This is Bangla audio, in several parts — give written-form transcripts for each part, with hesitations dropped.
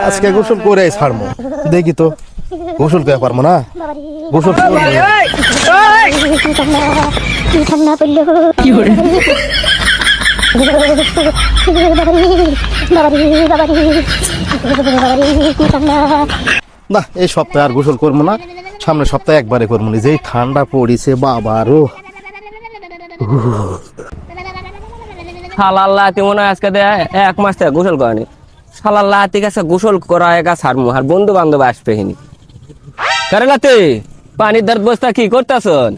আজকে গোসল করে ছাড়মো, দেখি তো গোসল করে পারবো না। গোসল না, এই সপ্তাহে আর গোসল করবো না, সামনের সপ্তাহে একবারে করবো না। যেই ঠান্ডা পড়িছে বাবা, আরো শালাল্লাহ মনে হয় আজকে এক মাস থেকে গোসল করেনি। শালাল্লাহ ঠিক আছে গোসল করা একা ছাড়মু, আর বন্ধু বান্ধব আসবে হিনি কারেলাতে পানির দাঁত বস্তা কি করতেছন?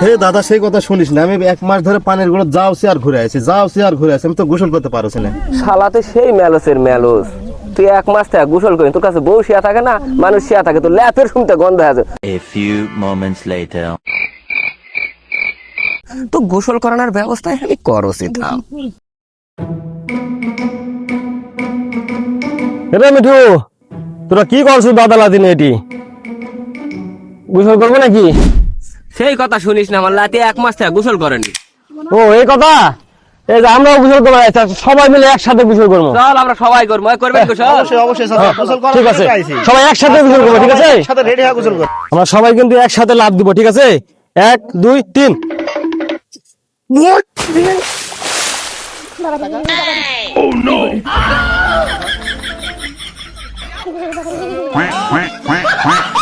হে দাদা, সেই কথা শুনিস না। আমি এক মাস ধরে পানির গুলো যাও আর ঘুরে আছি, যাও আর ঘুরে আছি, আমি তো গোসল করতে পারছি না। শালাতে সেই মেলোসের মেলোস, তুই এক মাস থেকে গোসল করিস, তোর কাছে বউ শিয়া থাকে না, মানুষ শিয়া থাকে, তো ল্যাপের শুনতে গন্ধ আছে। A few moments later. তো গোসল করানোর ব্যবস্থা আমি করছি। রে মিঠু, তোরা কি করছো দাদা দিনে? এটি গোসল করবো নাকি? সেই কথা শুনিস না, আমার লাতি এক মাস থেকে গোসল করেনি। ও এই কথা, এই যে আমরাও গোসল করবো, সবাই মিলে একসাথে গোসল করবো। চল আমরা সবাই করবো, করবেন গোসল? অবশ্যই গোসল করা ঠিক আছে, সবাই একসাথে গোসল করবো, ঠিক আছে? সাথে রেডি হয়ে গোসল কর। আমরা সবাই কিন্তু একসাথে লাফ দিব, ঠিক আছে? 1 2 3। Oh no! Quack, quack, quack, quack.